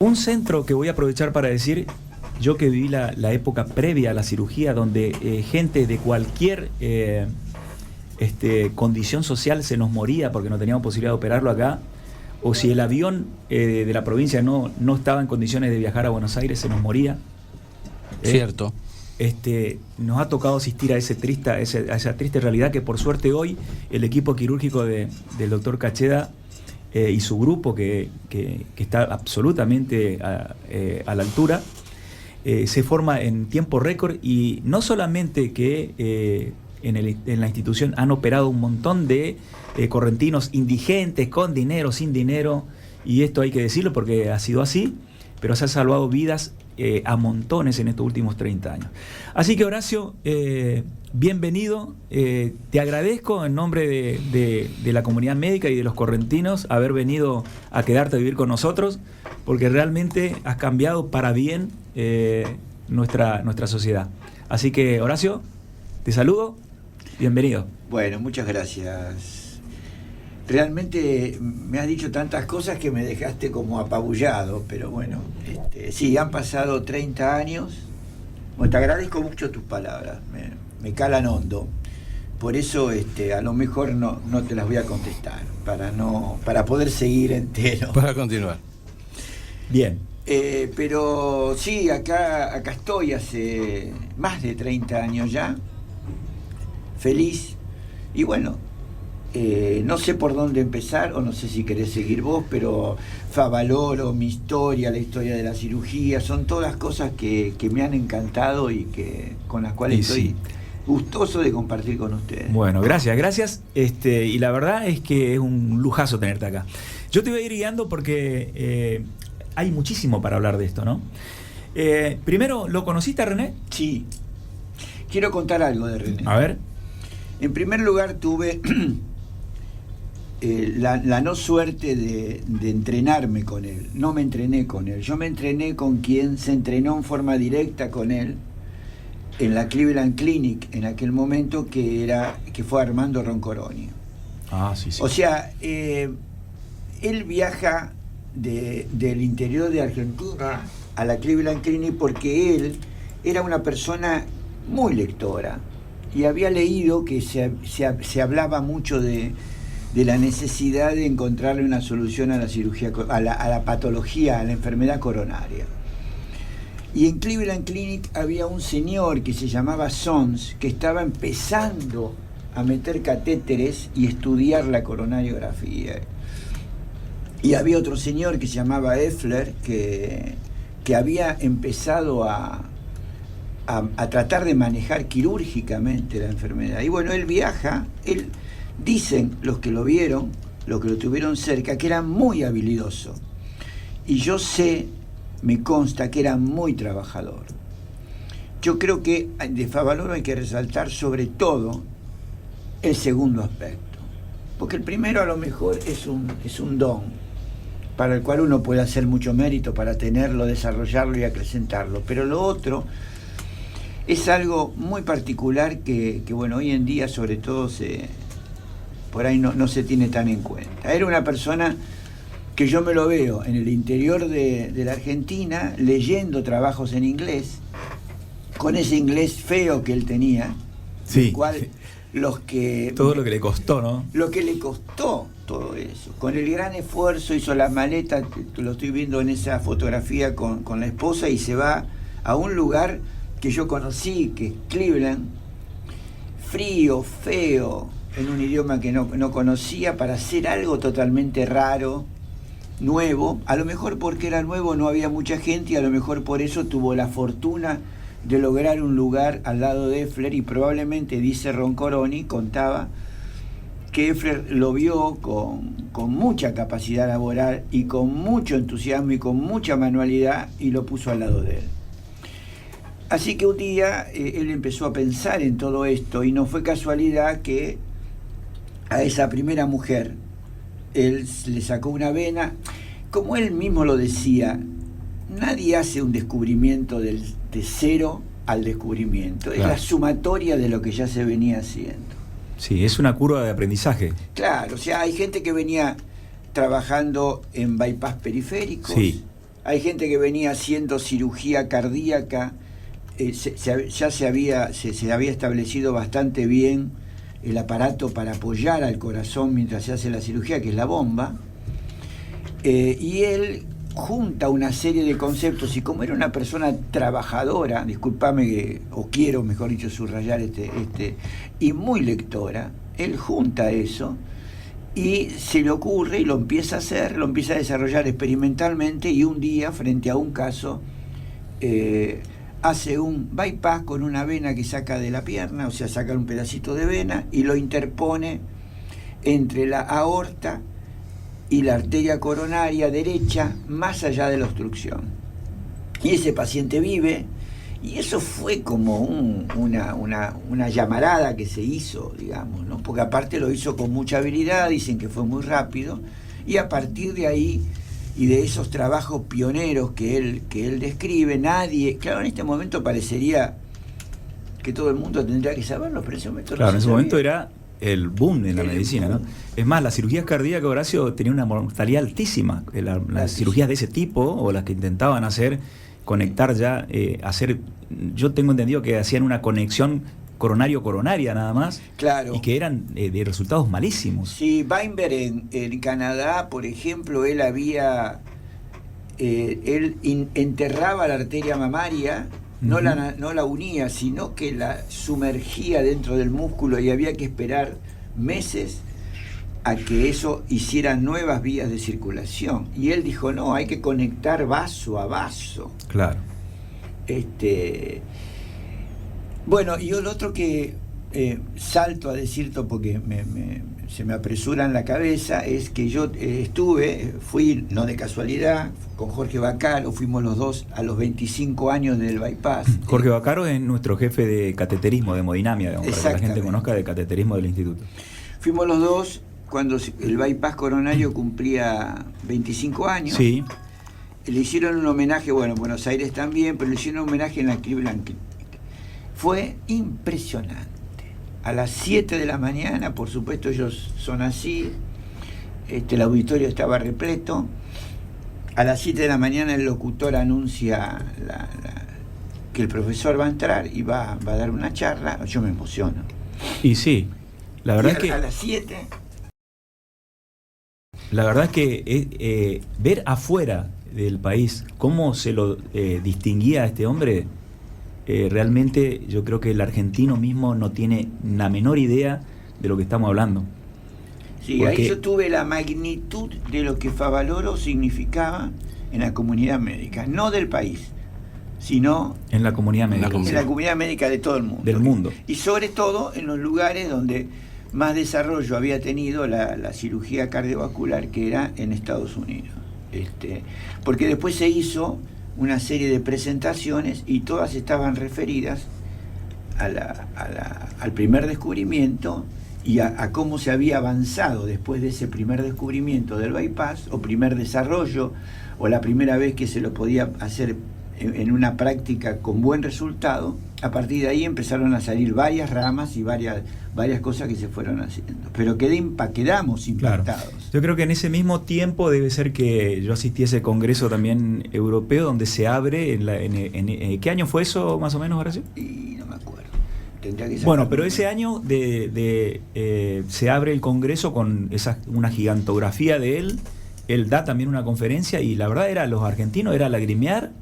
Un centro que voy a aprovechar para decir, yo que viví la época previa a la cirugía, donde gente de cualquier condición social se nos moría porque no teníamos posibilidad de operarlo acá, o si el avión de la provincia no estaba en condiciones de viajar a Buenos Aires, se nos moría. Cierto. Nos ha tocado asistir a esa triste realidad que por suerte hoy el equipo quirúrgico del doctor Cacheda y su grupo que está absolutamente a la altura, se forma en tiempo récord, y no solamente que en la institución han operado un montón de correntinos indigentes, con dinero, sin dinero, y esto hay que decirlo porque ha sido así, pero se han salvado vidas a montones en estos últimos 30 años. Así que, Horacio, bienvenido. Te agradezco en nombre de la comunidad médica y de los correntinos haber venido a quedarte a vivir con nosotros, porque realmente has cambiado para bien nuestra sociedad. Así que, Horacio, te saludo. Bienvenido. Bueno, muchas gracias. Realmente me has dicho tantas cosas que me dejaste como apabullado, pero bueno, sí, han pasado 30 años. Bueno, te agradezco mucho tus palabras, me calan hondo. Por eso a lo mejor no te las voy a contestar, para poder seguir entero. Para continuar. Bien. Pero sí, acá estoy hace más de 30 años ya, feliz, y bueno, no sé por dónde empezar, o no sé si querés seguir vos, pero Favaloro, mi historia, la historia de la cirugía, son todas cosas que me han encantado y con las cuales estoy gustoso de compartir con ustedes. Bueno, gracias. Y la verdad es que es un lujazo tenerte acá. Yo te voy a ir guiando porque hay muchísimo para hablar de esto, ¿no? Primero, ¿lo conociste a René? Sí. Quiero contar algo de René. A ver. En primer lugar, tuve la no suerte de entrenarme con él. No me entrené con él. Yo me entrené con quien se entrenó en forma directa con él en la Cleveland Clinic en aquel momento, que fue Armando Roncoroni. Ah, sí. O sea, él viaja del interior de Argentina a la Cleveland Clinic porque él era una persona muy lectora y había leído que se hablaba mucho de la necesidad de encontrarle una solución a la cirugía, a la patología, a la enfermedad coronaria. Y en Cleveland Clinic había un señor que se llamaba Sons, que estaba empezando a meter catéteres y estudiar la coronariografía. Y había otro señor que se llamaba Effler, que había empezado a tratar de manejar quirúrgicamente la enfermedad. Y bueno, él viaja, dicen los que lo vieron, los que lo tuvieron cerca, que era muy habilidoso. Y yo sé, me consta que era muy trabajador. Yo creo que de Favaloro hay que resaltar sobre todo el segundo aspecto. Porque el primero a lo mejor es un don, para el cual uno puede hacer mucho mérito para tenerlo, desarrollarlo y acrecentarlo. Pero lo otro es algo muy particular que bueno, hoy en día sobre todo por ahí no se tiene tan en cuenta. Era una persona que yo me lo veo en el interior de la Argentina, leyendo trabajos en inglés, con ese inglés feo que él tenía, sí. El cual todo lo que le costó, ¿no? Lo que le costó todo eso. Con el gran esfuerzo hizo la maleta, lo estoy viendo en esa fotografía con la esposa, y se va a un lugar que yo conocí, que es Cleveland, frío, feo, en un idioma que no conocía, para hacer algo totalmente raro, nuevo. A lo mejor porque era nuevo no había mucha gente, y a lo mejor por eso tuvo la fortuna de lograr un lugar al lado de Effler, y probablemente, dice Roncoroni, contaba que Effler lo vio con mucha capacidad laboral y con mucho entusiasmo y con mucha manualidad, y lo puso al lado de él. Así que un día él empezó a pensar en todo esto, y no fue casualidad que a esa primera mujer él le sacó una vena. Como él mismo lo decía, nadie hace un descubrimiento de cero al descubrimiento. Claro. Es la sumatoria de lo que ya se venía haciendo. Sí, es una curva de aprendizaje. Claro, o sea, hay gente que venía trabajando en bypass periféricos, sí, hay gente que venía haciendo cirugía cardíaca, ya se había establecido bastante bien el aparato para apoyar al corazón mientras se hace la cirugía, que es la bomba, y él junta una serie de conceptos, y como era una persona trabajadora, discúlpame, o quiero, mejor dicho, subrayar y muy lectora, él junta eso y se le ocurre y lo empieza a hacer, lo empieza a desarrollar experimentalmente, y un día, frente a un caso, hace un bypass con una vena que saca de la pierna, o sea, saca un pedacito de vena y lo interpone entre la aorta y la arteria coronaria derecha, más allá de la obstrucción. Y ese paciente vive, y eso fue como una llamarada que se hizo, digamos, ¿no? Porque aparte lo hizo con mucha habilidad, dicen que fue muy rápido, y a partir de ahí y de esos trabajos pioneros que él describe, nadie, claro, en este momento parecería que todo el mundo tendría que saberlo, pero en ese momento claro, no en se ese momento sabía. era el boom en la medicina, ¿no? Es más, las cirugías cardíacas, Horacio, tenían una mortalidad altísima. Las cirugías de ese tipo, o las que intentaban hacer, conectar ya, yo tengo entendido que hacían una conexión coronaria nada más, Claro. y que eran de resultados malísimos. Sí, Weinberg en Canadá, por ejemplo, él enterraba la arteria mamaria, no la unía, sino que la sumergía dentro del músculo, y había que esperar meses a que eso hiciera nuevas vías de circulación. Y él dijo, no, hay que conectar vaso a vaso. Claro. Bueno, y el otro que salto a decirlo porque se me apresura en la cabeza, es que yo fui, no de casualidad, con Jorge Vaccaro, fuimos los dos a los 25 años del bypass. Jorge Vaccaro es nuestro jefe de cateterismo, de hemodinamia, digamos, para que la gente conozca, de cateterismo del instituto. Fuimos los dos cuando el bypass coronario cumplía 25 años. Sí. Le hicieron un homenaje, bueno, en Buenos Aires también, pero le hicieron un homenaje en la Cleveland Clinic. Fue impresionante. A las 7 de la mañana, por supuesto ellos son así, el auditorio estaba repleto. A las 7 de la mañana el locutor anuncia que el profesor va a entrar y va a dar una charla. Yo me emociono. Y sí, la verdad es que a las 7... La verdad es que ver afuera del país cómo se lo distinguía a este hombre, realmente yo creo que el argentino mismo no tiene la menor idea de lo que estamos hablando. Sí, porque ahí yo tuve la magnitud de lo que Favaloro significaba en la comunidad médica, no del país, sino en la comunidad médica. En la comunidad médica de todo el mundo. Del mundo. Y sobre todo en los lugares donde más desarrollo había tenido la cirugía cardiovascular, que era en Estados Unidos. Porque después se hizo una serie de presentaciones y todas estaban referidas al primer descubrimiento y a cómo se había avanzado después de ese primer descubrimiento del bypass, o primer desarrollo, o la primera vez que se lo podía hacer en una práctica con buen resultado. A partir de ahí empezaron a salir varias ramas y varias cosas que se fueron haciendo, pero quedamos impactados. Claro. Yo creo que en ese mismo tiempo debe ser que yo asistí a ese congreso también europeo donde se abre, ¿qué año fue eso más o menos, Horacio? Y no me acuerdo. Tendría que Bueno, pero ese año se abre el congreso con una gigantografía de él. Él da también una conferencia y la verdad los argentinos era lagrimear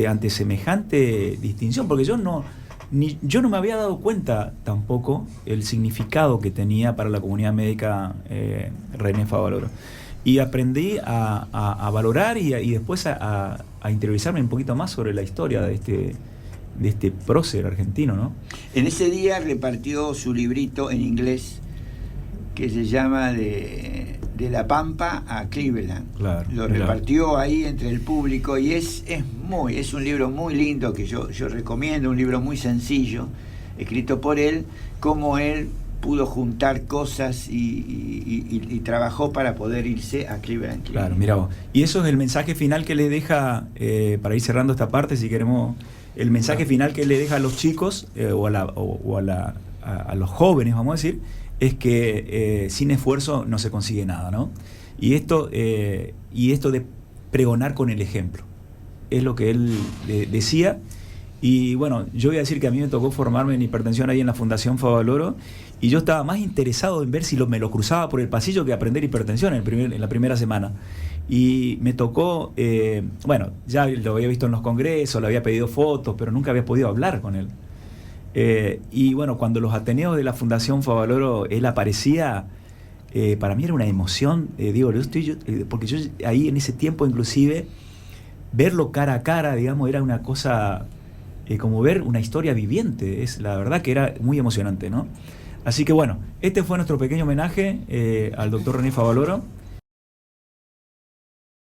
ante semejante distinción, porque yo no me había dado cuenta tampoco el significado que tenía para la comunidad médica René Favaloro. Y aprendí a valorar y después a interiorizarme un poquito más sobre la historia de este prócer argentino, ¿no? En ese día repartió su librito en inglés que se llama de La Pampa a Cleveland. Claro, lo repartió ahí entre el público y es un libro muy lindo que yo recomiendo, un libro muy sencillo, escrito por él, cómo él pudo juntar cosas y trabajó para poder irse a Cleveland. Claro, mira vos. Y eso es el mensaje final que le deja, para ir cerrando esta parte, si queremos, el mensaje final que le deja a los chicos a los jóvenes, vamos a decir, es que sin esfuerzo no se consigue nada, ¿no? Y esto de pregonar con el ejemplo. Es lo que él decía. Y bueno, yo voy a decir que a mí me tocó formarme en hipertensión ahí en la Fundación Favaloro, y yo estaba más interesado en ver si me lo cruzaba por el pasillo que aprender hipertensión en la primera semana. Y me tocó, bueno, ya lo había visto en los congresos, le había pedido fotos, pero nunca había podido hablar con él. Y bueno, cuando los ateneos de la Fundación Favaloro, él aparecía, para mí era una emoción, porque yo ahí en ese tiempo inclusive, verlo cara a cara, digamos, era una cosa... como ver una historia viviente, es la verdad que era muy emocionante, ¿no? Así que bueno, este fue nuestro pequeño homenaje al doctor René Favaloro.